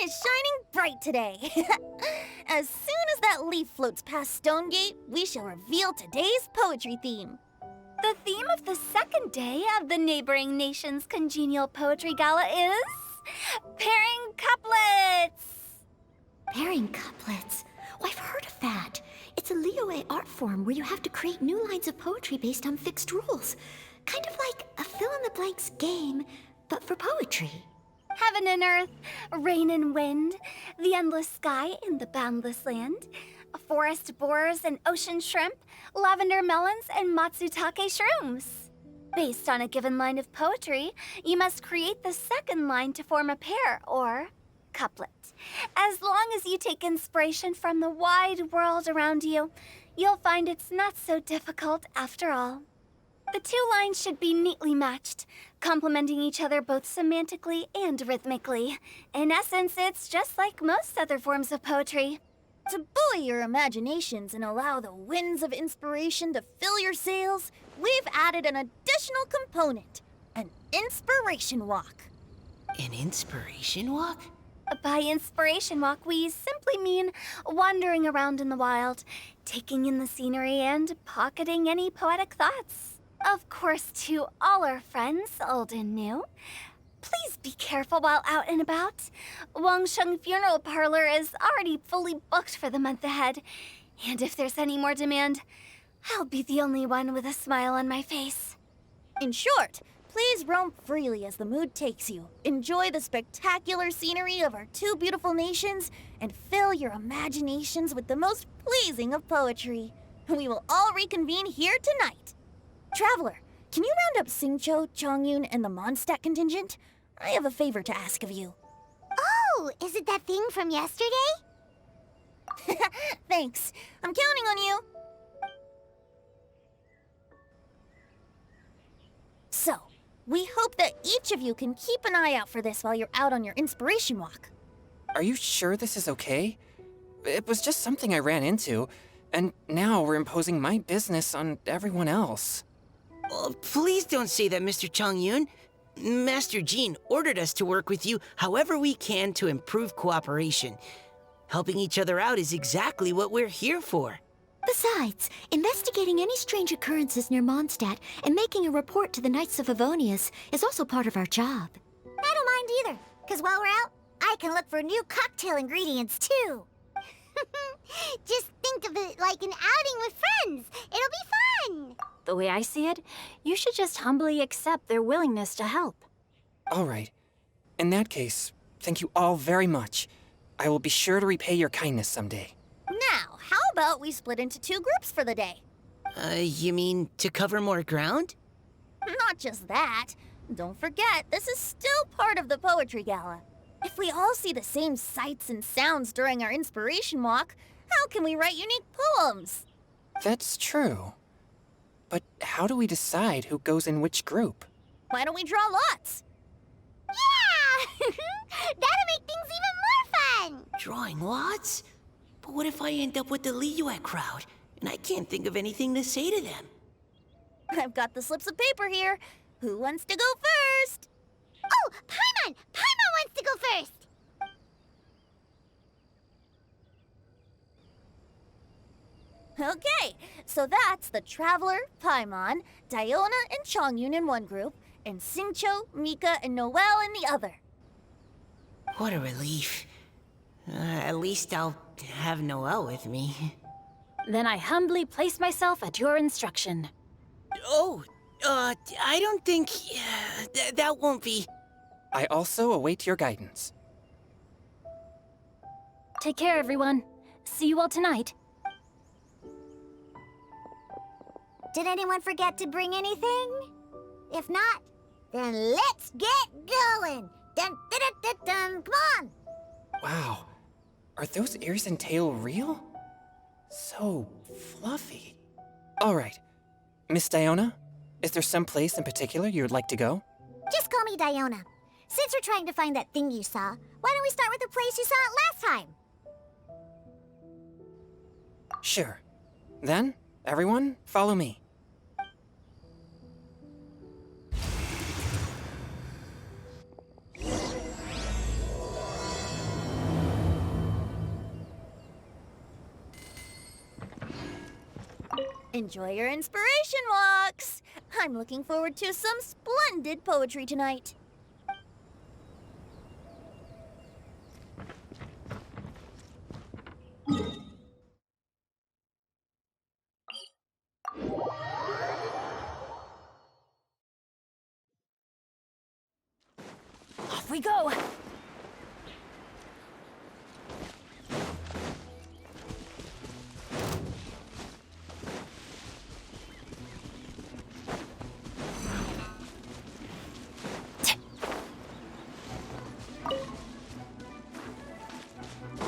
is shining bright today. As soon as that leaf floats past Stonegate, we shall reveal today's poetry theme. The theme of the second day of the neighboring nation's congenial poetry gala is pairing couplets. Pairing couplets? Oh, I've heard of that. It's a Liyue art form where you have to create new lines of poetry based on fixed rules. Kind of like a fill-in-the-blanks game, but for poetry. Heaven and earth, rain and wind, the endless sky and the boundless land, forest borers and ocean shrimp, lavender melons and matsutake shrooms. Based on a given line of poetry, you must create the second line to form a pair, or couplet. As long as you take inspiration from the wide world around you, you'll find it's not so difficult after all. The two lines should be neatly matched, complementing each other both semantically and rhythmically. In essence, it's just like most other forms of poetry. To buoy your imaginations and allow the winds of inspiration to fill your sails, we've added an additional component, an inspiration walk. An inspiration walk? By inspiration walk, we simply mean wandering around in the wild, taking in the scenery and pocketing any poetic thoughts. Of course, to all our friends, old and new, please be careful while out and about. Wangsheng Funeral Parlor is already fully booked for the month ahead, and if there's any more demand, I'll be the only one with a smile on my face. In short, please roam freely as the mood takes you. Enjoy the spectacular scenery of our two beautiful nations, and fill your imaginations with the most pleasing of poetry. We will all reconvene here tonight. Traveler, can you round up Xingqiu, Chongyun, and the Mondstadt contingent? I have a favor to ask of you. Oh, is it that thing from yesterday? Thanks. I'm counting on you. So, we hope that each of you can keep an eye out for this while you're out on your inspiration walk. Are you sure this is okay? It was just something I ran into, and now we're imposing my business on everyone else. Oh, please don't say that, Mr. Chongyun. Master Jean ordered us to work with you however we can to improve cooperation. Helping each other out is exactly what we're here for. Besides, investigating any strange occurrences near Mondstadt and making a report to the Knights of Avonius is also part of our job. I don't mind either, because while we're out, I can look for new cocktail ingredients too. Just think of it like an outing with friends. It'll be fun. The way I see it, you should just humbly accept their willingness to help. All right. In that case, thank you all very much. I will be sure to repay your kindness someday. Now, how about we split into two groups for the day? You mean to cover more ground? Not just that. Don't forget, this is still part of the Poetry Gala. If we all see the same sights and sounds during our inspiration walk, how can we write unique poems? That's true. But how do we decide who goes in which group? Why don't we draw lots? Yeah! That'll make things even more fun! Drawing lots? But what if I end up with the Liyue crowd, and I can't think of anything to say to them? I've got the slips of paper here. Who wants to go first? Oh, Paimon! Paimon wants to go first! Okay, so that's the Traveler, Paimon, Diona, and Chongyun in one group, and Xingqiu, Mika, and Noelle in the other. What a relief. At least I'll have Noelle with me. Then I humbly place myself at your instruction. Oh, I don't think... that won't be... I also await your guidance. Take care, everyone. See you all tonight. Did anyone forget to bring anything? If not, then let's get going! Dun, dun, dun, dun, dun. Come on! Wow. Are those ears and tail real? So fluffy. All right. Miss Diona, is there some place in particular you would like to go? Just call me Diona. Since we're trying to find that thing you saw, why don't we start with the place you saw it last time? Sure. Then, everyone, follow me. Enjoy your inspiration walks! I'm looking forward to some splendid poetry tonight. Off we go!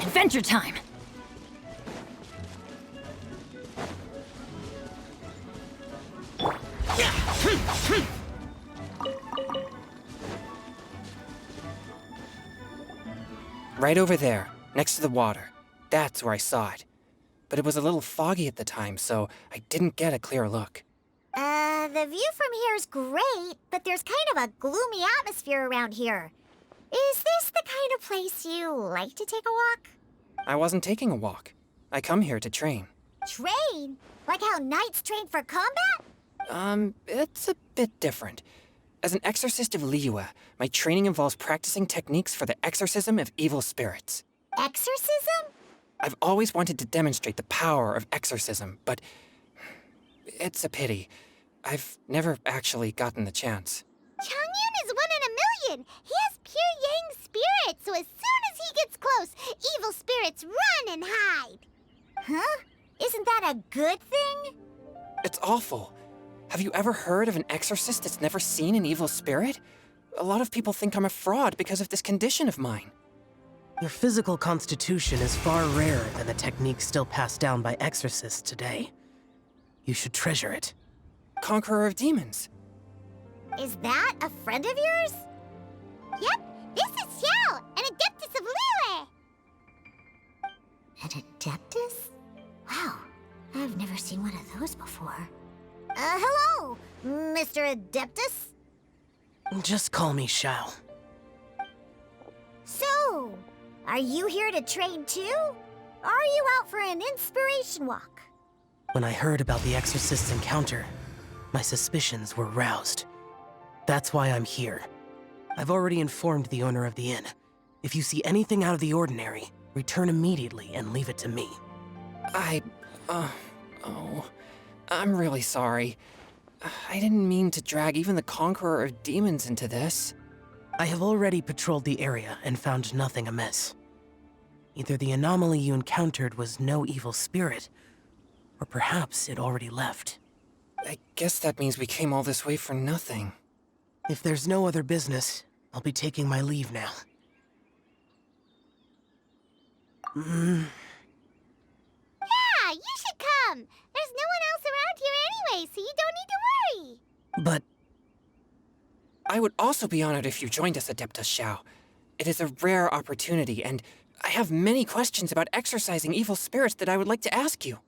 Adventure time! Right over there, next to the water. That's where I saw it. But it was a little foggy at the time, so I didn't get a clear look. The view from here is great, but there's kind of a gloomy atmosphere around here. Is this the kind of place you like to take a walk? I wasn't taking a walk. I come here to train. Train? Like how knights train for combat? It's a bit different. As an exorcist of Liyue, my training involves practicing techniques for the exorcism of evil spirits. Exorcism? I've always wanted to demonstrate the power of exorcism, but it's a pity. I've never actually gotten the chance. Chongyun is 1 in a million. He has pure yang spirit, so as soon as he gets close, evil spirits run and hide. Huh? Isn't that a good thing? It's awful. Have you ever heard of an exorcist that's never seen an evil spirit? A lot of people think I'm a fraud because of this condition of mine. Your physical constitution is far rarer than the techniques still passed down by exorcists today. You should treasure it. Conqueror of demons. Is that a friend of yours? Yep, this is Xiao, an adeptus of Liyue. An adeptus? Wow, I've never seen one of those before. Hello, Mr. Adeptus? Just call me Xiao. So, are you here to train too? Or are you out for an inspiration walk? When I heard about the exorcist's encounter, my suspicions were roused. That's why I'm here. I've already informed the owner of the inn. If you see anything out of the ordinary, return immediately and leave it to me. I'm really sorry. I didn't mean to drag even the Conqueror of Demons into this. I have already patrolled the area and found nothing amiss. Either the anomaly you encountered was no evil spirit, or perhaps it already left. I guess that means we came all this way for nothing. If there's no other business, I'll be taking my leave now. Yeah, you should come. There's no one else around here anyway, so you don't need to worry. But I would also be honored if you joined us, Adeptus Xiao. It is a rare opportunity, and I have many questions about exorcising evil spirits that I would like to ask you.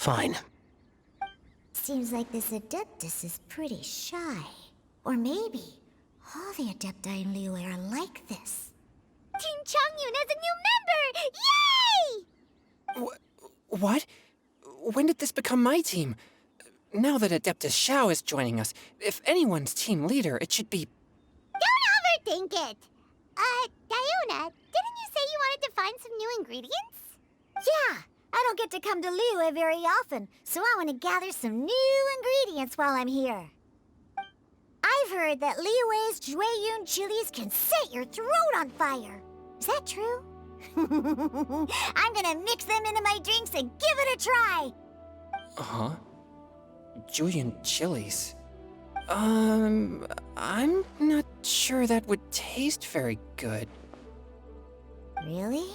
fine. Seems like this Adeptus is pretty shy. Or maybe all the Adepti in Liyue are like this. Team Chongyun has a new member! Yay! What? When did this become my team? Now that Adeptus Xiao is joining us, if anyone's team leader, it should be... Don't overthink it. Diona, didn't you say you wanted to find some new ingredients? Yeah, I don't get to come to Liyue very often, so I want to gather some new ingredients while I'm here. I've heard that Liyue's Jueyun chilies can set your throat on fire. Is that true? I'm gonna mix them into my drinks and give it a try. Huh? Julian chilies. I'm not sure that would taste very good. Really?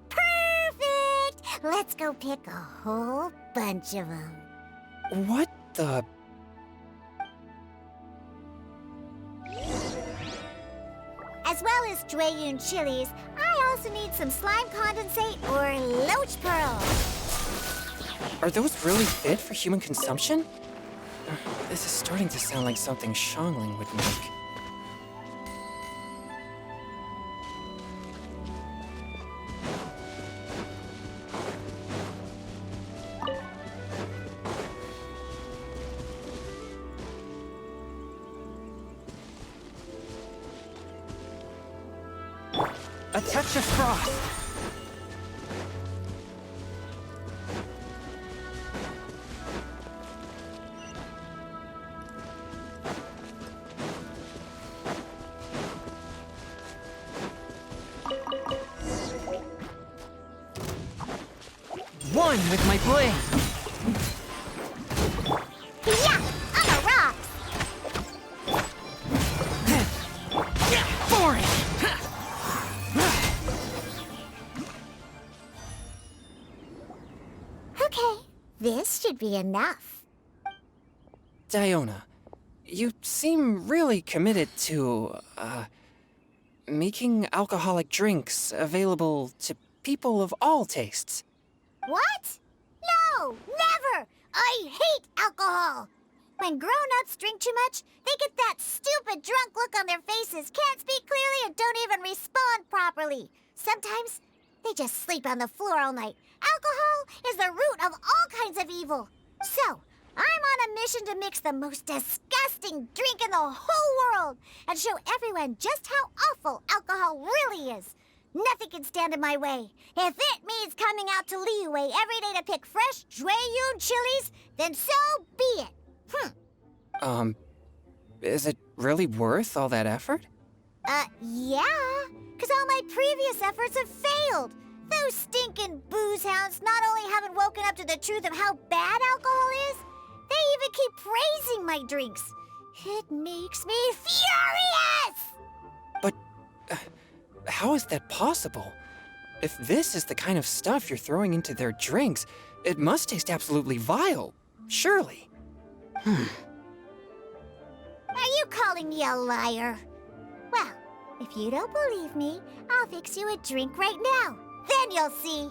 Perfect! Let's go pick a whole bunch of them. What the... As well as Jueyun chilies, I also need some slime condensate or loach pearls. Are those really fit for human consumption? This is starting to sound like something Xiangling would make. A touch of frost. One with my bling. Yeah, I'm a rock. Boring. Okay, this should be enough. Diona, you seem really committed to, making alcoholic drinks available to people of all tastes. What? No, never! I hate alcohol! When grown-ups drink too much, they get that stupid drunk look on their faces, can't speak clearly, and don't even respond properly. Sometimes, they just sleep on the floor all night. Alcohol is the root of all kinds of evil. So, I'm on a mission to mix the most disgusting drink in the whole world and show everyone just how awful alcohol really is. Nothing can stand in my way. If it means coming out to Liyue every day to pick fresh Jueyun chilies, then so be it. Is it really worth all that effort? Yeah, because all my previous efforts have failed. Those stinking booze hounds not only haven't woken up to the truth of how bad alcohol is, they even keep praising my drinks. It makes me furious! But how is that possible? If this is the kind of stuff you're throwing into their drinks, it must taste absolutely vile, surely. Are you calling me a liar? Well, if you don't believe me, I'll fix you a drink right now. Then you'll see.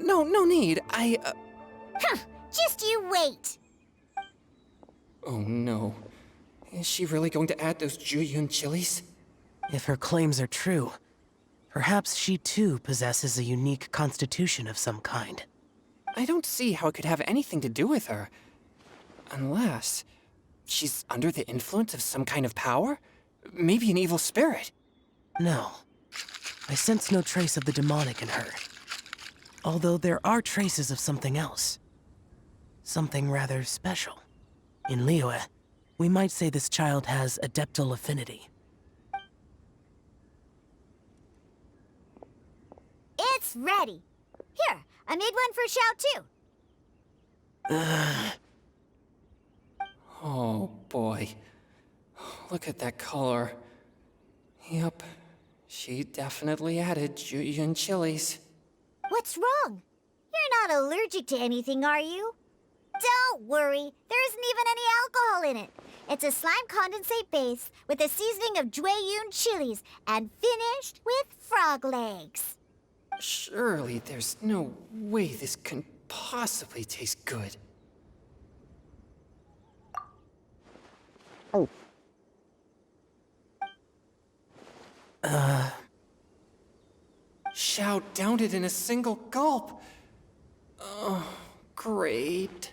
No need. Just you wait. Oh no. Is she really going to add those Jueyun chilies? If her claims are true, perhaps she too possesses a unique constitution of some kind. I don't see how it could have anything to do with her. Unless she's under the influence of some kind of power? Maybe an evil spirit. No. I sense no trace of the demonic in her. Although there are traces of something else. Something rather special. In Liyue, we might say this child has adeptal affinity. It's ready. Here, I made one for Xiao too. Oh boy. Look at that color. Yep. She definitely added Jueyun chilies. What's wrong? You're not allergic to anything, are you? Don't worry, there isn't even any alcohol in it. It's a slime condensate base with a seasoning of Jueyun chilies and finished with frog legs. Surely there's no way this can possibly taste good. Xiao downed it in a single gulp. Oh, great.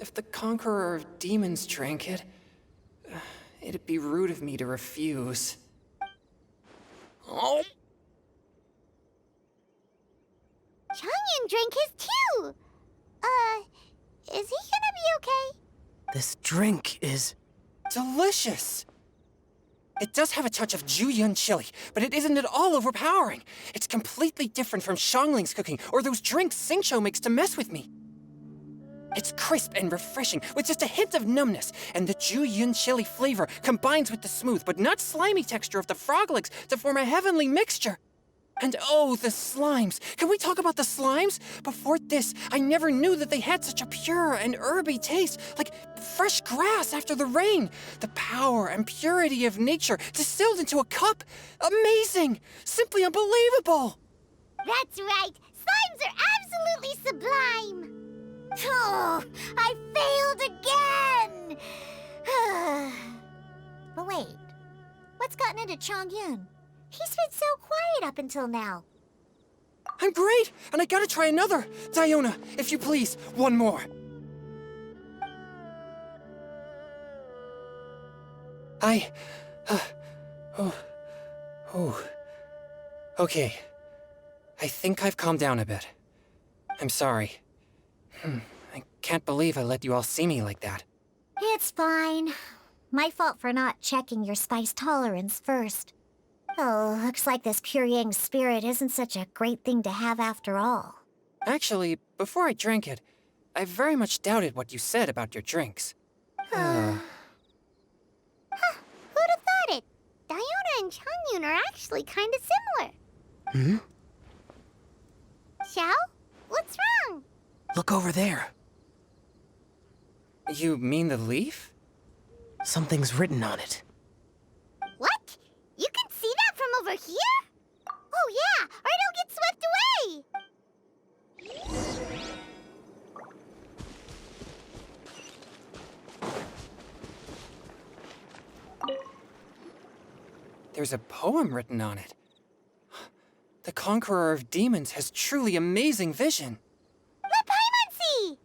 If the Conqueror of Demons drank it, it'd be rude of me to refuse. Oh! Changyan drank his too. Is he gonna be okay? This drink is... delicious! It does have a touch of Jueyun chili, but it isn't at all overpowering. It's completely different from Xiangling's cooking or those drinks Xingqiu makes to mess with me. It's crisp and refreshing, with just a hint of numbness, and the Jueyun chili flavor combines with the smooth but not slimy texture of the frog legs to form a heavenly mixture. And oh, the slimes! Can we talk about the slimes? Before this, I never knew that they had such a pure and herby taste, like fresh grass after the rain. The power and purity of nature distilled into a cup. Amazing! Simply unbelievable! That's right. Slimes are absolutely sublime. Oh, I failed again. But wait, what's gotten into Chongyun? He's been so quiet up until now. I'm great, and I gotta try another. Diona, if you please, one more. Oh. Okay. I think I've calmed down a bit. I'm sorry. I can't believe I let you all see me like that. It's fine. My fault for not checking your spice tolerance first. Oh, looks like this pure yang spirit isn't such a great thing to have after all. Actually, before I drank it, I very much doubted what you said about your drinks. Who'd have thought it? Diona and Chongyun are actually kind of similar. Xiao? What's wrong? Look over there. You mean the leaf? Something's written on it. What? You can see that from over here? Oh yeah, or it'll get swept away! There's a poem written on it. The Conqueror of Demons has truly amazing vision. Let Paimon see!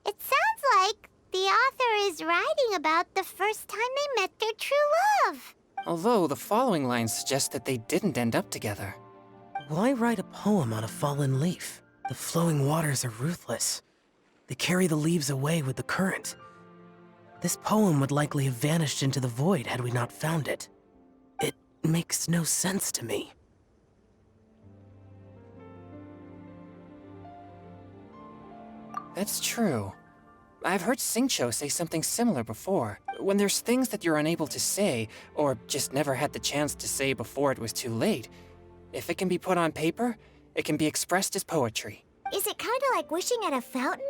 It sounds like the author is writing about the first time they met their true love. Although the following lines suggest that they didn't end up together. Why write a poem on a fallen leaf? The flowing waters are ruthless. They carry the leaves away with the current. This poem would likely have vanished into the void had we not found it. It makes no sense to me. That's true. I've heard Xingqiu say something similar before. When there's things that you're unable to say, or just never had the chance to say before it was too late, if it can be put on paper, it can be expressed as poetry. Is it kind of like wishing at a fountain?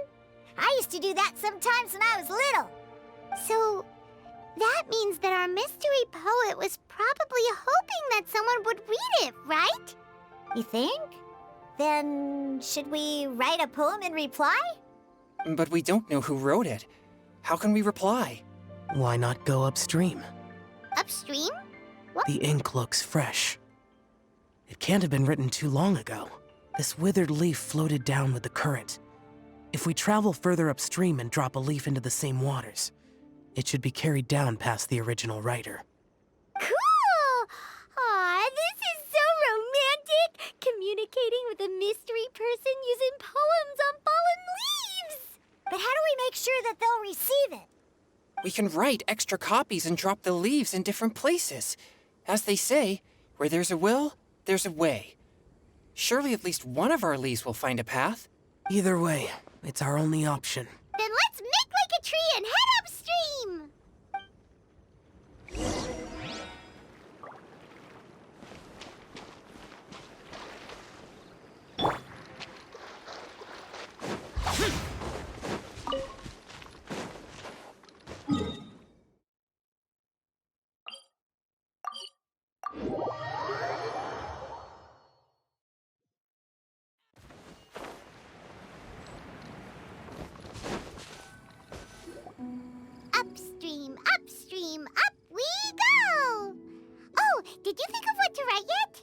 I used to do that sometimes when I was little. So, that means that our mystery poet was probably hoping that someone would read it, right? You think? Then, should we write a poem in reply? But we don't know who wrote it. How can we reply? Why not go upstream? Upstream? The ink looks fresh. It can't have been written too long ago. This withered leaf floated down with the current. If we travel further upstream and drop a leaf into the same waters, it should be carried down past the original writer. Cool! Aw, this is so romantic! Communicating with a mystery person using poems on fallen leaves! But how do we make sure that they'll receive it? We can write extra copies and drop the leaves in different places. As they say, where there's a will, there's a way. Surely at least one of our leaves will find a path. Either way, it's our only option. Then let's make like a tree and head upstream! Upstream, upstream, up we go! Oh, did you think of what to write yet?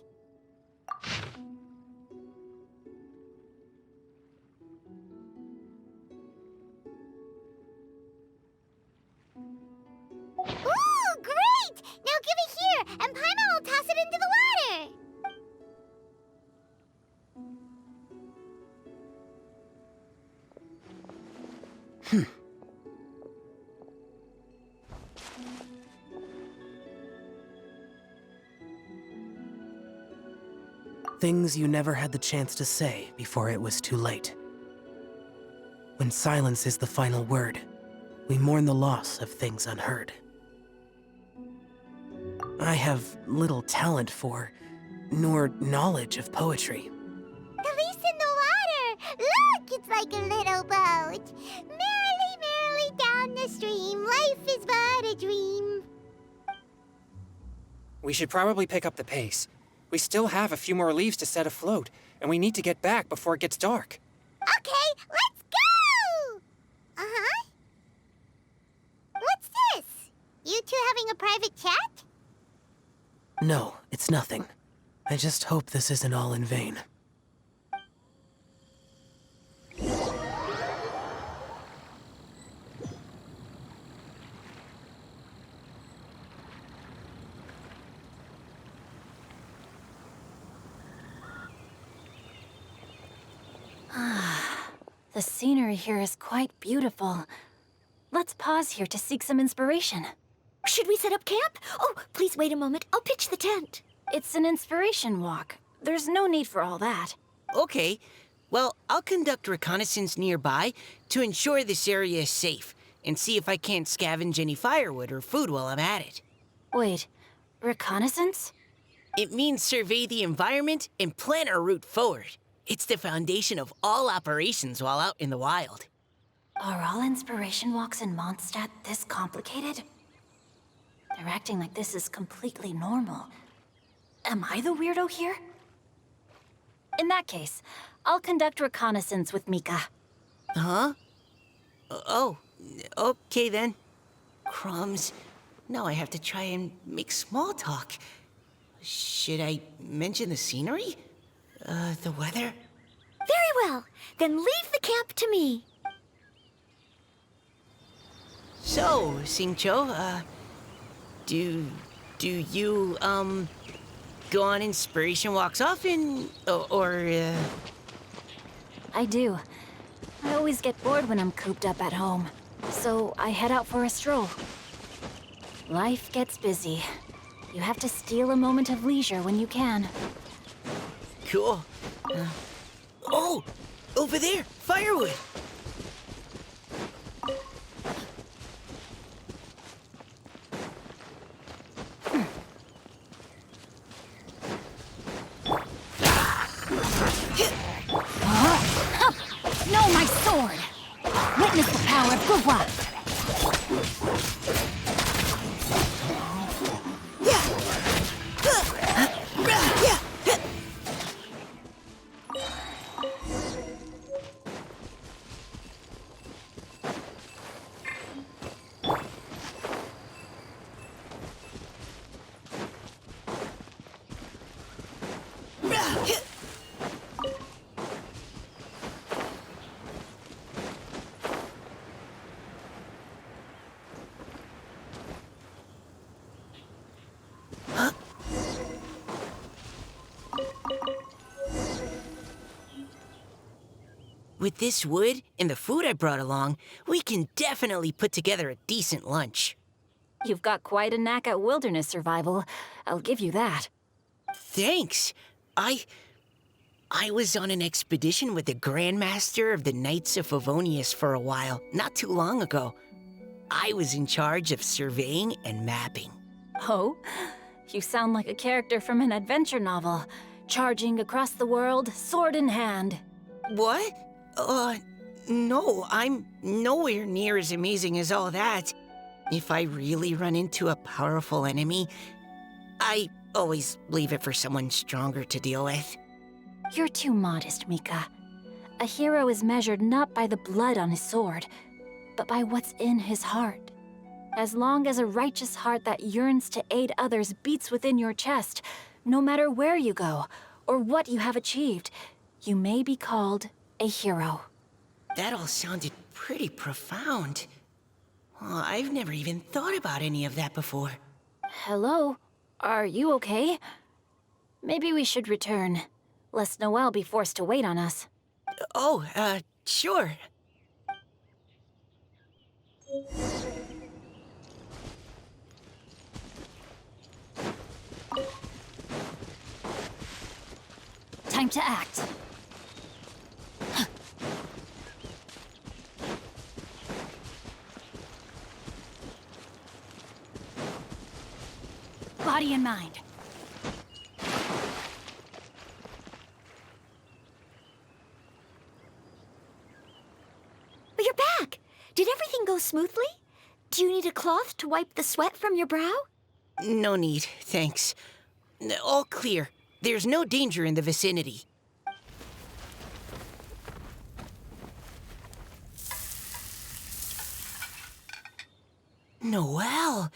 Ooh, great! Now give it here, and Paimon will toss it into the water! Things you never had the chance to say before it was too late. When silence is the final word, we mourn the loss of things unheard. I have little talent for, nor knowledge of poetry. The leaf's in the water! Look, it's like a little boat! Merrily, merrily down the stream, life is but a dream. We should probably pick up the pace. We still have a few more leaves to set afloat, and we need to get back before it gets dark. Okay, let's go! Uh-huh. What's this? You two having a private chat? No, it's nothing. I just hope this isn't all in vain. The scenery here is quite beautiful. Let's pause here to seek some inspiration. Should we set up camp? Oh, please wait a moment. I'll pitch the tent. It's an inspiration walk. There's no need for all that. Okay. Well, I'll conduct reconnaissance nearby to ensure this area is safe and see if I can't scavenge any firewood or food while I'm at it. Wait, reconnaissance? It means survey the environment and plan our route forward. It's the foundation of all operations while out in the wild. Are all inspiration walks in Mondstadt this complicated? They're acting like this is completely normal. Am I the weirdo here? In that case, I'll conduct reconnaissance with Mika. Huh? Oh, okay then. Crumbs. Now I have to try and make small talk. Should I mention the scenery? The weather? Very well. Then leave the camp to me. So, Xingqiu, do you, go on inspiration walks often, or? I do. I always get bored when I'm cooped up at home, so I head out for a stroll. Life gets busy. You have to steal a moment of leisure when you can. Cool. Oh! Over there! Firewood! No, my sword! Witness the power of Gugwa! With this wood and the food I brought along, we can definitely put together a decent lunch. You've got quite a knack at wilderness survival. I'll give you that. Thanks. I was on an expedition with the Grandmaster of the Knights of Favonius for a while, not too long ago. I was in charge of surveying and mapping. Oh? You sound like a character from an adventure novel. Charging across the world, sword in hand. What? No, I'm nowhere near as amazing as all that. If I really run into a powerful enemy, I always leave it for someone stronger to deal with. You're too modest, Mika. A hero is measured not by the blood on his sword, but by what's in his heart. As long as a righteous heart that yearns to aid others beats within your chest, no matter where you go or what you have achieved, you may be called a hero. That all sounded pretty profound. Oh, I've never even thought about any of that before. Hello? Are you okay? Maybe we should return, lest Noelle be forced to wait on us. Oh, sure. Time to act. Body and mind. But you're back. Did everything go smoothly? Do you need a cloth to wipe the sweat from your brow? No need, thanks. All clear. There's no danger in the vicinity. Noelle,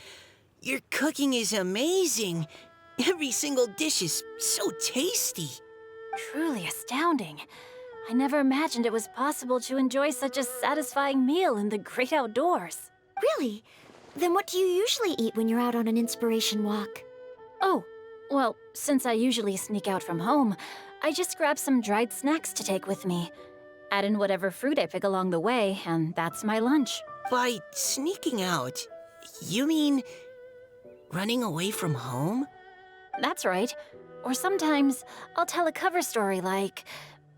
your cooking is amazing. Every single dish is so tasty. Truly astounding. I never imagined it was possible to enjoy such a satisfying meal in the great outdoors. Really? Then what do you usually eat when you're out on an inspiration walk? Oh, well, since I usually sneak out from home, I just grab some dried snacks to take with me. Add in whatever fruit I pick along the way, and that's my lunch. By sneaking out, you mean running away from home? That's right. Or sometimes I'll tell a cover story like,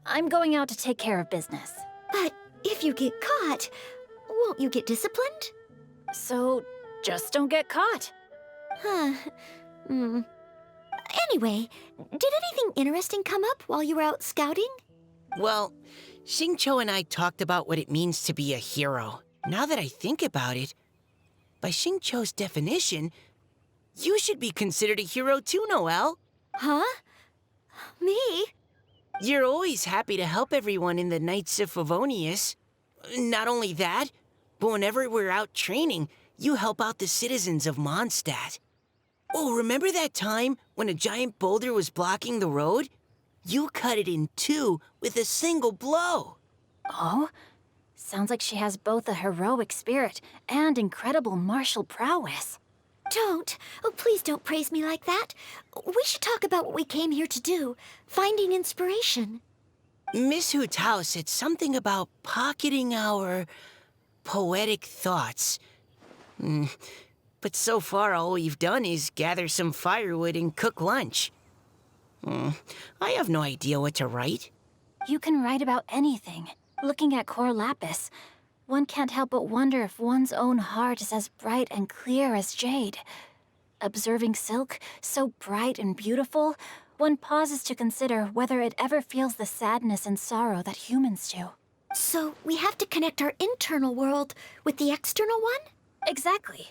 I'm going out to take care of business. But if you get caught, won't you get disciplined? So just don't get caught. Huh. Anyway, did anything interesting come up while you were out scouting? Well, Xingqiu and I talked about what it means to be a hero. Now that I think about it, by Xingqiu's definition, you should be considered a hero too, Noelle. Huh? Me? You're always happy to help everyone in the Knights of Favonius. Not only that, but whenever we're out training, you help out the citizens of Mondstadt. Oh, remember that time when a giant boulder was blocking the road? You cut it in two with a single blow. Oh? Sounds like she has both a heroic spirit and incredible martial prowess. Please don't praise me like that. We should talk about what we came here to do, finding inspiration. Miss Hu Tao said something about pocketing our poetic thoughts. But so far, all we've done is gather some firewood and cook lunch. I have no idea what to write. You can write about anything. Looking at Cor Lapis, one can't help but wonder if one's own heart is as bright and clear as jade. Observing silk, so bright and beautiful, one pauses to consider whether it ever feels the sadness and sorrow that humans do. So we have to connect our internal world with the external one? Exactly.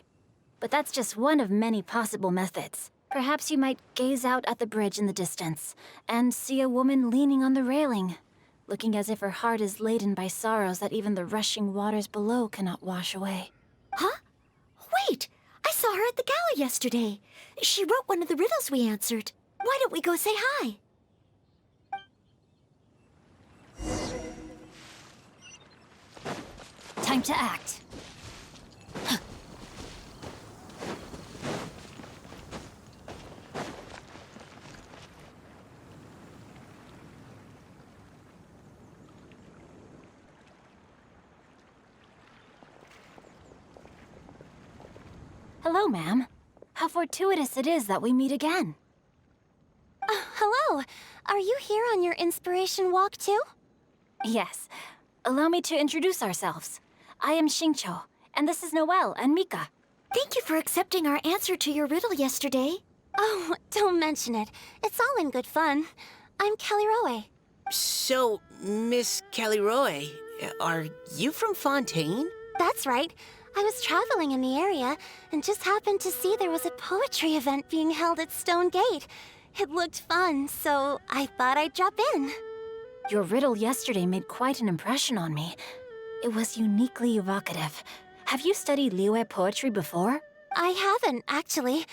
But that's just one of many possible methods. Perhaps you might gaze out at the bridge in the distance and see a woman leaning on the railing, looking as if her heart is laden by sorrows that even the rushing waters below cannot wash away. Huh? Wait! I saw her at the gala yesterday. She wrote one of the riddles we answered. Why don't we go say hi? Time to act. Hello, ma'am. How fortuitous it is that we meet again. Hello. Are you here on your inspiration walk too? Yes. Allow me to introduce ourselves. I am Xingqiu, and this is Noelle and Mika. Thank you for accepting our answer to your riddle yesterday. Oh, don't mention it. It's all in good fun. I'm Caliroe. So, Miss Caliroe, are you from Fontaine? That's right. I was traveling in the area and just happened to see there was a poetry event being held at Stone Gate. It looked fun, so I thought I'd drop in. Your riddle yesterday made quite an impression on me. It was uniquely evocative. Have you studied Liyue poetry before? I haven't, actually.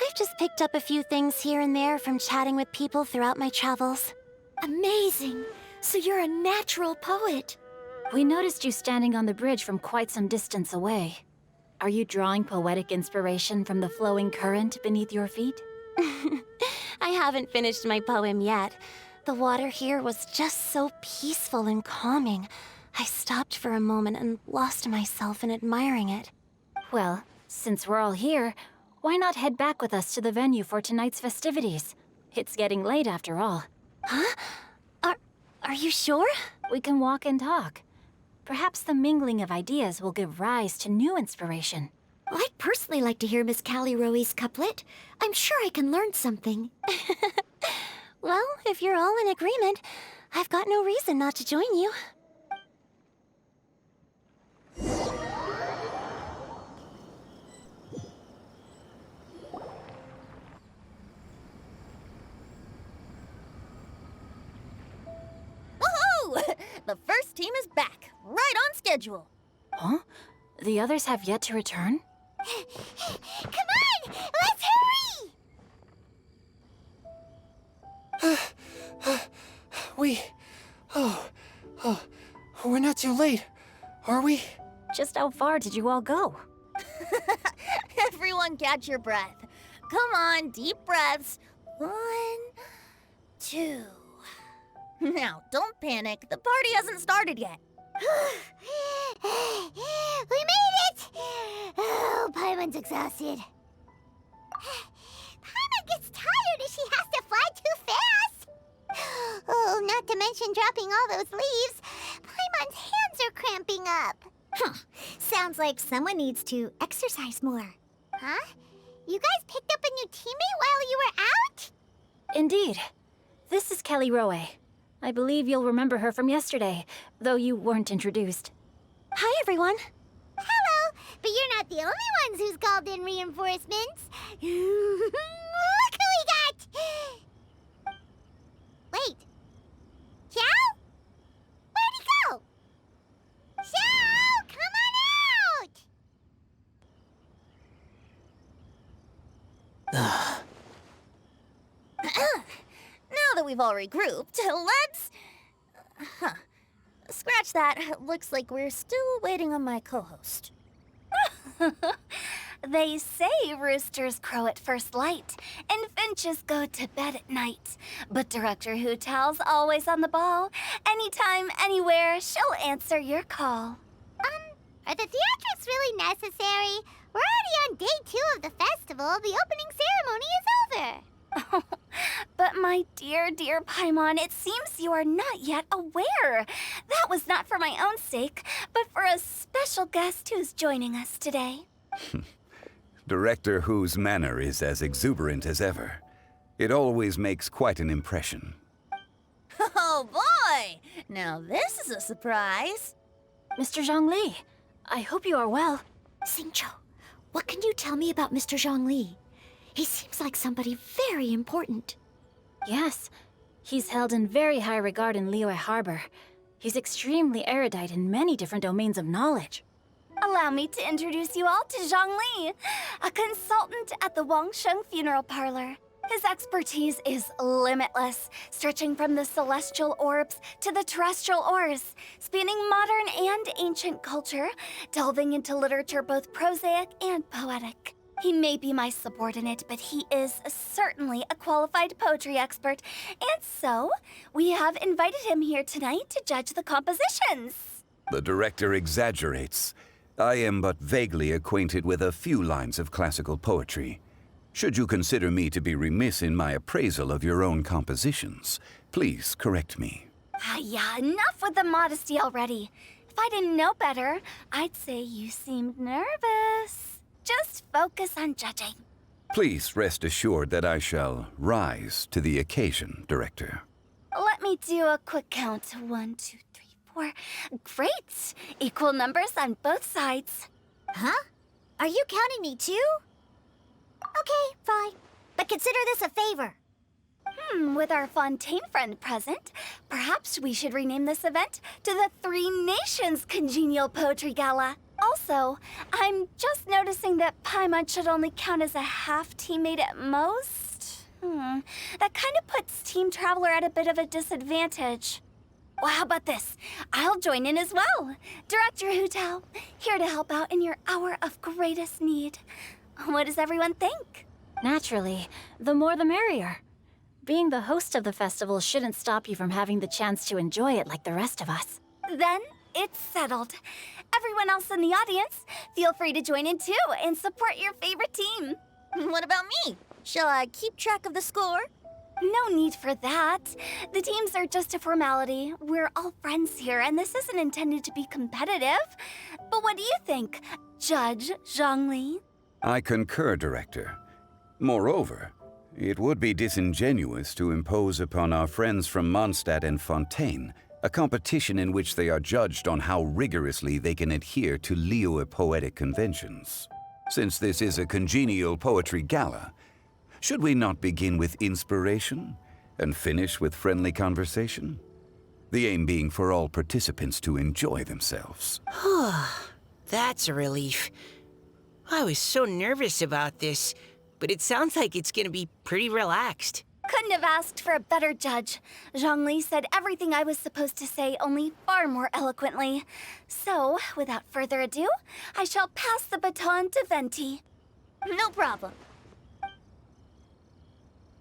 I've just picked up a few things here and there from chatting with people throughout my travels. Amazing! So you're a natural poet. We noticed you standing on the bridge from quite some distance away. Are you drawing poetic inspiration from the flowing current beneath your feet? I haven't finished my poem yet. The water here was just so peaceful and calming. I stopped for a moment and lost myself in admiring it. Well, since we're all here, why not head back with us to the venue for tonight's festivities? It's getting late after all. Huh? Are you sure? We can walk and talk. Perhaps the mingling of ideas will give rise to new inspiration. I'd personally like to hear Miss Caliroe's couplet. I'm sure I can learn something. Well, if you're all in agreement, I've got no reason not to join you. Woohoo! The first team is back, right on schedule. Huh? The others have yet to return? Come on! Let's hurry! We're not too late, are we? Just how far did you all go? Everyone catch your breath. Come on, deep breaths. 1, 2. Now, don't panic. The party hasn't started yet. We made it! Oh, Paimon's exhausted. Paimon gets tired if she has to fly too fast. Oh, not to mention dropping all those leaves. Paimon's hands are cramping up. Sounds like someone needs to exercise more. Huh? You guys picked up a new teammate while you were out? Indeed. This is Kelly Rowe. I believe you'll remember her from yesterday, though you weren't introduced. Hi, everyone. Hello, but you're not the only ones who's called in reinforcements. Look who we got! Wait. Xiao? Where'd he go? Xiao, come on out! Now that we've all regrouped, let's... Scratch that. Looks like we're still waiting on my co-host. They say roosters crow at first light, and finches go to bed at night. But Director Hootal's always on the ball. Anytime, anywhere, she'll answer your call. Are the theatrics really necessary? We're already on day 2 of the festival. The opening ceremony is over. But my dear, dear Paimon, it seems you are not yet aware. That was not for my own sake, but for a special guest who's joining us today. Director Who's manner is as exuberant as ever. It always makes quite an impression. Oh boy! Now this is a surprise. Mr. Zhongli, I hope you are well. Xingqiu, what can you tell me about Mr. Zhongli? He seems like somebody very important. Yes, he's held in very high regard in Liyue Harbor. He's extremely erudite in many different domains of knowledge. Allow me to introduce you all to Zhongli, a consultant at the Wangsheng Funeral Parlor. His expertise is limitless, stretching from the celestial orbs to the terrestrial ores, spanning modern and ancient culture, delving into literature both prosaic and poetic. He may be my subordinate, but he is certainly a qualified poetry expert, and so we have invited him here tonight to judge the compositions. The director exaggerates. I am but vaguely acquainted with a few lines of classical poetry. Should you consider me to be remiss in my appraisal of your own compositions, please correct me. Yeah, enough with the modesty already. If I didn't know better, I'd say you seemed nervous. Just focus on judging. Please rest assured that I shall rise to the occasion, Director. Let me do a quick count. 1, 2, 3, 4. Great! Equal numbers on both sides. Huh? Are you counting me too? Okay, fine. But consider this a favor. With our Fontaine friend present, perhaps we should rename this event to the Three Nations Congenial Poetry Gala. Also, I'm just noticing that Paimon should only count as a half teammate at most. That kind of puts Team Traveler at a bit of a disadvantage. Well, how about this? I'll join in as well. Director Hootal, here to help out in your hour of greatest need. What does everyone think? Naturally, the more the merrier. Being the host of the festival shouldn't stop you from having the chance to enjoy it like the rest of us. Then it's settled. Everyone else in the audience, feel free to join in too and support your favorite team. What about me? Shall I keep track of the score? No need for that. The teams are just a formality. We're all friends here, and this isn't intended to be competitive. But what do you think, Judge Zhongli? I concur, Director. Moreover, it would be disingenuous to impose upon our friends from Mondstadt and Fontaine a competition in which they are judged on how rigorously they can adhere to Liyue poetic conventions. Since this is a congenial poetry gala, should we not begin with inspiration and finish with friendly conversation? The aim being for all participants to enjoy themselves. That's a relief. I was so nervous about this, but it sounds like it's gonna be pretty relaxed. Couldn't have asked for a better judge. Zhongli said everything I was supposed to say, only far more eloquently. So, without further ado, I shall pass the baton to Venti. No problem.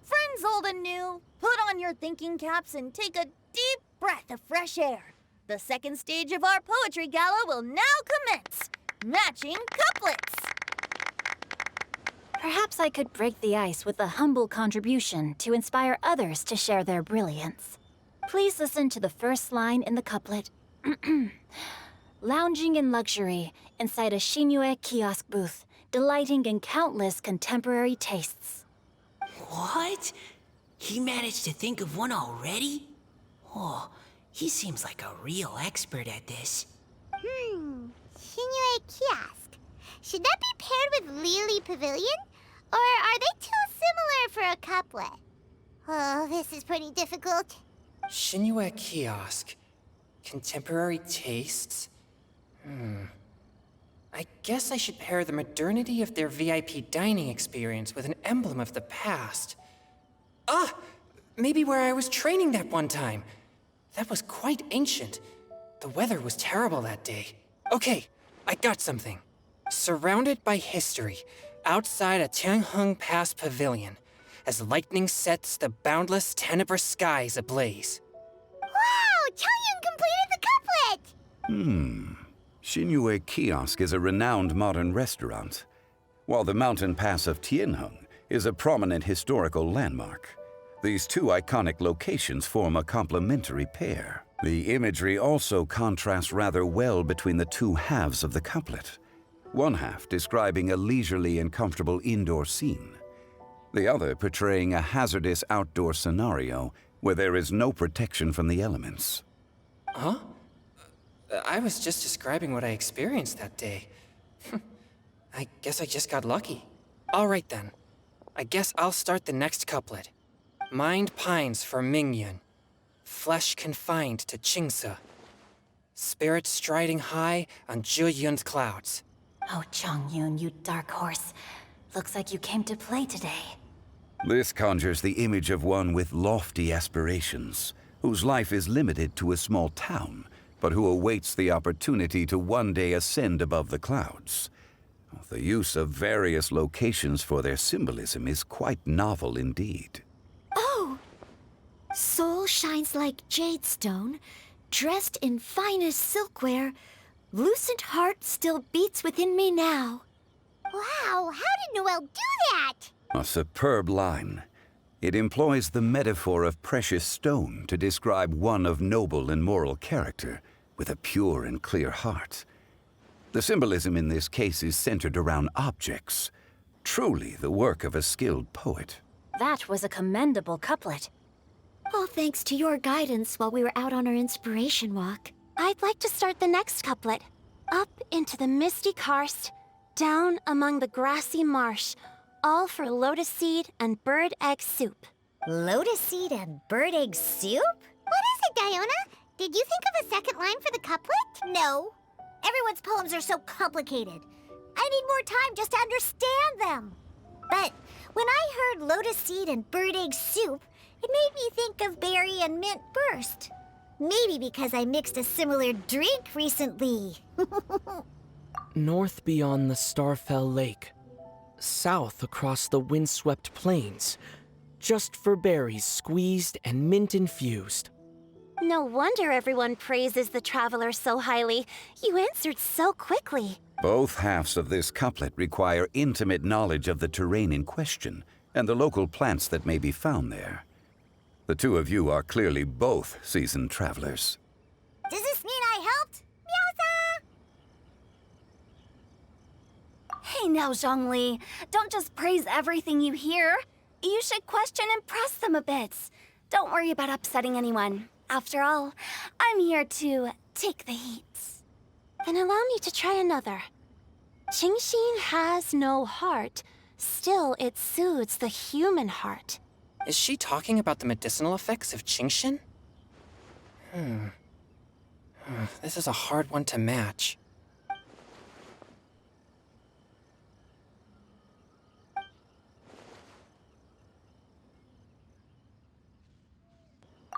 Friends old and new, put on your thinking caps and take a deep breath of fresh air. The second stage of our poetry gala will now commence. Matching couplets. Perhaps I could break the ice with a humble contribution to inspire others to share their brilliance. Please listen to the first line in the couplet. Lounging in luxury inside a Shinue kiosk booth, delighting in countless contemporary tastes. What? He managed to think of one already? Oh, he seems like a real expert at this. Shinue Kiosk. Should that be paired with Lily Pavilion? Or are they too similar for a couplet? Oh, this is pretty difficult. Shinue Kiosk. Contemporary tastes? I guess I should pair the modernity of their VIP dining experience with an emblem of the past. Ah! Maybe where I was training that one time. That was quite ancient. The weather was terrible that day. Okay, I got something. Surrounded by history, outside a Tianheng Pass pavilion, as lightning sets the boundless tenebrous skies ablaze. Wow! Chongyun completed the couplet! Shinue Kiosk is a renowned modern restaurant, while the mountain pass of Tianheng is a prominent historical landmark. These two iconic locations form a complementary pair. The imagery also contrasts rather well between the two halves of the couplet. One half describing a leisurely and comfortable indoor scene, the other portraying a hazardous outdoor scenario where there is no protection from the elements. Huh? I was just describing what I experienced that day. I guess I just got lucky. All right then. I guess I'll start the next couplet. Mind pines for Mingyun. Flesh confined to Qingse. Spirit striding high on Zhuyun's clouds. Oh, Chongyun, you dark horse. Looks like you came to play today. This conjures the image of one with lofty aspirations, whose life is limited to a small town, but who awaits the opportunity to one day ascend above the clouds. The use of various locations for their symbolism is quite novel indeed. Oh! Soul shines like jade stone, dressed in finest silkware. Lucent heart still beats within me now. Wow, how did Noelle do that? A superb line. It employs the metaphor of precious stone to describe one of noble and moral character, with a pure and clear heart. The symbolism in this case is centered around objects, truly the work of a skilled poet. That was a commendable couplet. All thanks to your guidance while we were out on our inspiration walk. I'd like to start the next couplet. Up into the misty karst, down among the grassy marsh, all for lotus seed and bird egg soup. Lotus seed and bird egg soup? What is it, Diona? Did you think of a second line for the couplet? No. Everyone's poems are so complicated. I need more time just to understand them. But when I heard lotus seed and bird egg soup, it made me think of berry and mint burst. Maybe because I mixed a similar drink recently. North beyond the Starfell Lake. South across the windswept plains. Just for berries squeezed and mint infused. No wonder everyone praises the traveler so highly. You answered so quickly. Both halves of this couplet require intimate knowledge of the terrain in question and the local plants that may be found there. The two of you are clearly both seasoned travelers. Does this mean I helped? Meowza! Hey now, Zhongli. Don't just praise everything you hear. You should question and press them a bit. Don't worry about upsetting anyone. After all, I'm here to take the heat. Then allow me to try another. Qingxin has no heart. Still, it soothes the human heart. Is she talking about the medicinal effects of Qingxin? This is a hard one to match.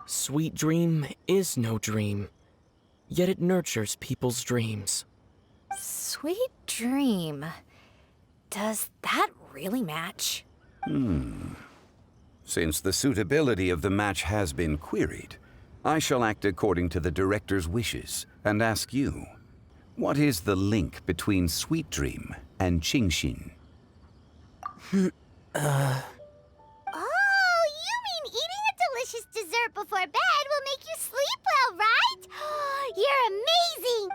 Sweet dream is no dream, yet it nurtures people's dreams. Sweet dream. Does that really match? Since the suitability of the match has been queried, I shall act according to the director's wishes and ask you, what is the link between Sweet Dream and Qingshin? Oh, you mean eating a delicious dessert before bed will make you sleep well, right? You're amazing!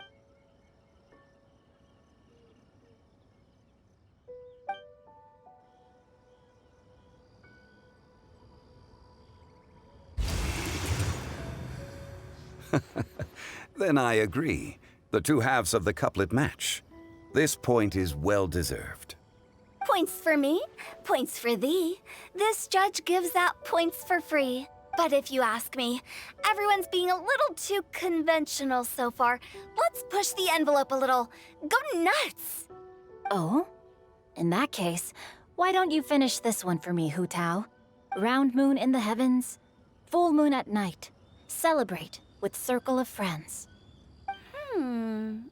Then I agree. The two halves of the couplet match. This point is well deserved. Points for me, points for thee. This judge gives out points for free. But if you ask me, everyone's being a little too conventional so far. Let's push the envelope a little. Go nuts! Oh? In that case, why don't you finish this one for me, Hu Tao? Round moon in the heavens, full moon at night. Celebrate with circle of friends.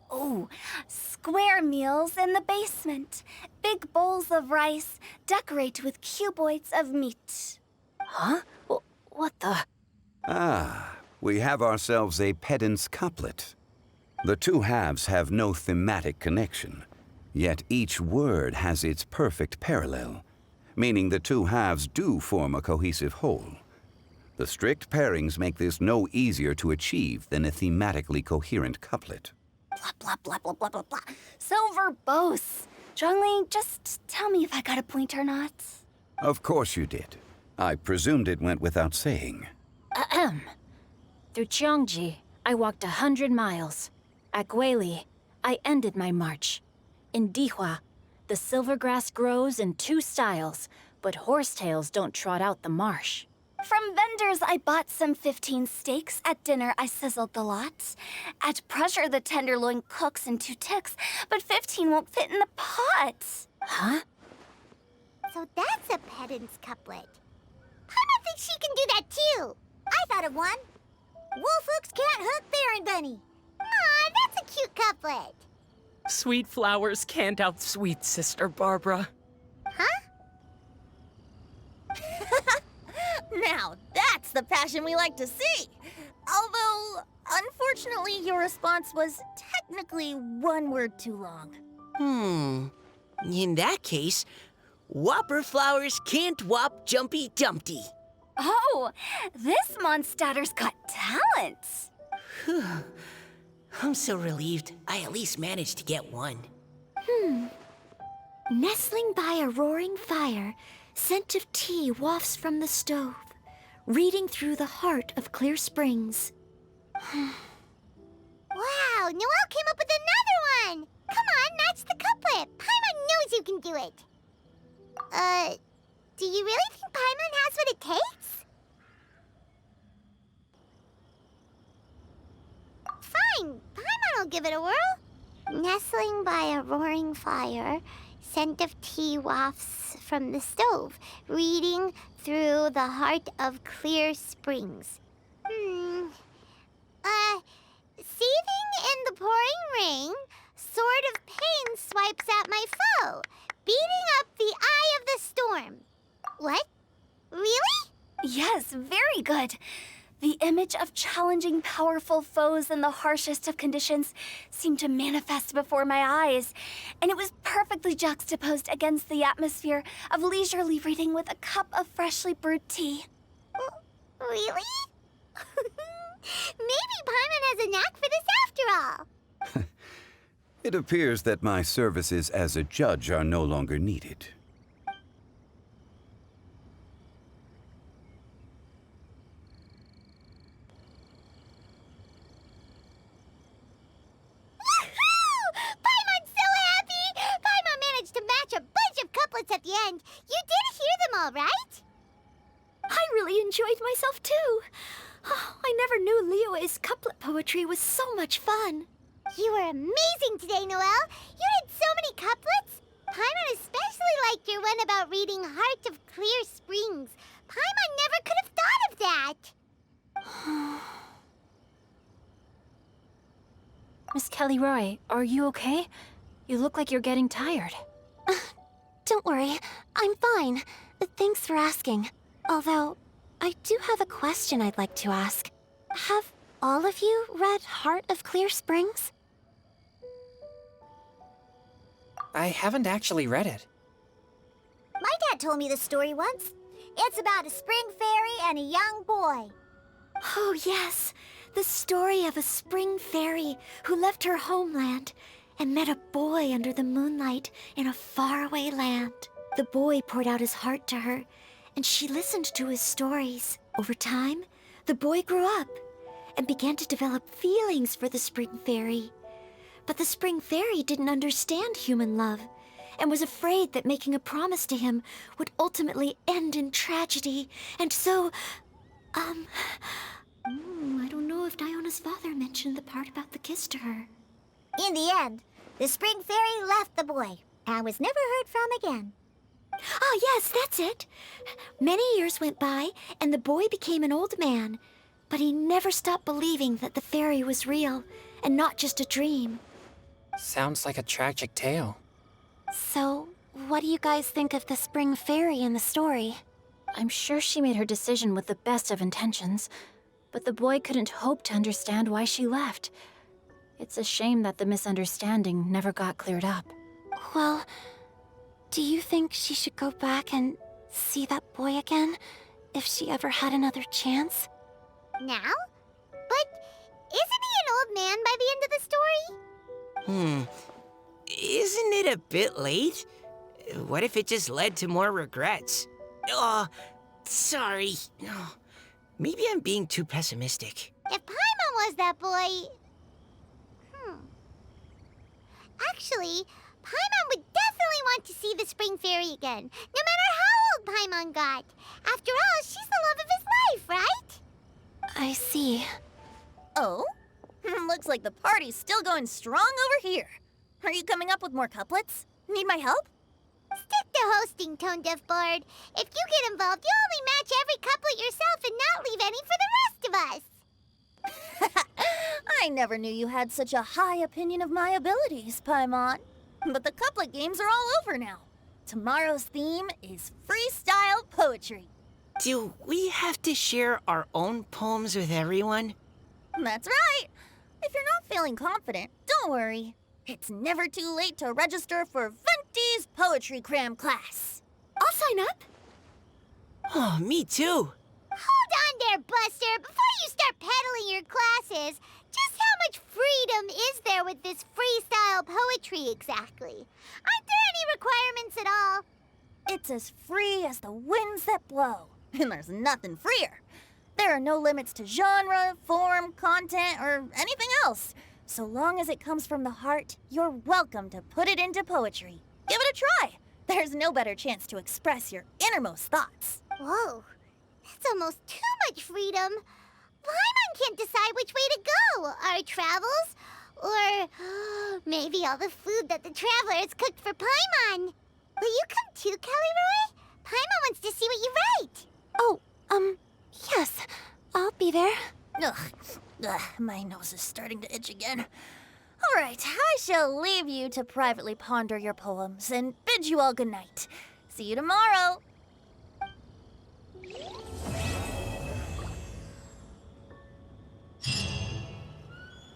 Oh, square meals in the basement. Big bowls of rice, decorate with cuboids of meat. Huh? What the? Ah, we have ourselves a pedant's couplet. The two halves have no thematic connection, yet each word has its perfect parallel, meaning the two halves do form a cohesive whole. The strict pairings make this no easier to achieve than a thematically coherent couplet. Blah, blah, blah, blah, blah, blah, blah. So verbose. Zhongli, just tell me if I got a point or not. Of course you did. I presumed it went without saying. Ahem. Through Cheongji, I walked 100 miles. At Guili, I ended my march. In Dihua, the silver grass grows in 2 styles, but horsetails don't trot out the marsh. From vendors, I bought some 15 steaks. At dinner, I sizzled the lots. At pressure, the tenderloin cooks in 2 ticks, but 15 won't fit in the pot. Huh? So that's a pedant's couplet. Paimon thinks she can do that too. I thought of one. Wolfhooks can't hook Baron Bunny. Aw, that's a cute couplet. Sweet flowers can't outsweet Sister Barbara. Huh? Now, that's the passion we like to see. Although, unfortunately, your response was technically 1 word too long. In that case, Whopper flowers can't whop Jumpy Dumpty. Oh, this Mondstadter's got talent. I'm so relieved I at least managed to get one. Nestling by a roaring fire, scent of tea wafts from the stove, reading through the heart of clear springs. Wow, Noelle came up with another one. Come on, match the couplet. Paimon knows you can do it. Do you really think Paimon has what it takes? Fine, Paimon will give it a whirl. Nestling by a roaring fire, scent of tea wafts from the stove, reading through the heart of clear springs. Seething in the pouring rain, sword of pain swipes at my foe, beating up the eye of the storm. What? Really? Yes, very good. The image of challenging powerful foes in the harshest of conditions seemed to manifest before my eyes, and it was perfectly juxtaposed against the atmosphere of leisurely reading with a cup of freshly brewed tea. Really? Maybe Paimon has a knack for this after all. It appears that my services as a judge are no longer needed. Paimon's so happy! Paimon managed to match a bunch of couplets at the end. You did hear them all, right? I really enjoyed myself too. Oh, I never knew Liyue's couplet poetry was so much fun. You were amazing today, Noelle. You did so many couplets. Paimon especially liked your one about reading Heart of Clear Springs. Paimon never could have thought of that. Miss Kelly Roy, are you okay? You look like you're getting tired. Don't worry, I'm fine. Thanks for asking. Although, I do have a question I'd like to ask. Have all of you read Heart of Clear Springs? I haven't actually read it. My dad told me the story once. It's about a spring fairy and a young boy. Oh, yes. The story of a spring fairy who left her homeland and met a boy under the moonlight in a faraway land. The boy poured out his heart to her, and she listened to his stories. Over time, the boy grew up and began to develop feelings for the spring fairy. But the spring fairy didn't understand human love and was afraid that making a promise to him would ultimately end in tragedy. And so, I don't know if Diona's father mentioned the part about the kiss to her. In the end, the spring fairy left the boy and was never heard from again. Oh, yes, that's it. Many years went by, and the boy became an old man. But he never stopped believing that the fairy was real and not just a dream. Sounds like a tragic tale. So, what do you guys think of the spring fairy in the story? I'm sure she made her decision with the best of intentions, but the boy couldn't hope to understand why she left. It's a shame that the misunderstanding never got cleared up. Well, do you think she should go back and see that boy again if she ever had another chance? Now? But isn't he an old man by the end of the story? Isn't it a bit late? What if it just led to more regrets? Oh, sorry. Oh, maybe I'm being too pessimistic. If Paimon was that boy... Actually, Paimon would definitely want to see the spring fairy again, no matter how old Paimon got. After all, she's the love of his life, right? I see. Oh? Looks like the party's still going strong over here. Are you coming up with more couplets? Need my help? Stick to hosting, Tone Deaf Bard. If you get involved, you'll only match every couplet yourself and not leave any for the rest of us. I never knew you had such a high opinion of my abilities, Paimon. But the couplet games are all over now. Tomorrow's theme is freestyle poetry. Do we have to share our own poems with everyone? That's right. If you're not feeling confident, don't worry. It's never too late to register for Venti's Poetry Cram class. I'll sign up. Oh, me too. Hold on there, Buster. Before you start peddling your classes, just how much freedom is there with this freestyle poetry exactly? Aren't there any requirements at all? It's as free as the winds that blow, and there's nothing freer. There are no limits to genre, form, content, or anything else. So long as it comes from the heart, you're welcome to put it into poetry. Give it a try. There's no better chance to express your innermost thoughts. Whoa, that's almost too much freedom. Paimon can't decide which way to go. Our travels, or maybe all the food that the travelers cooked for Paimon. Will you come too, Kelly Roy? Paimon wants to see what you write. Oh, yes. I'll be there. Ugh, my nose is starting to itch again. All right, I shall leave you to privately ponder your poems and bid you all good night. See you tomorrow.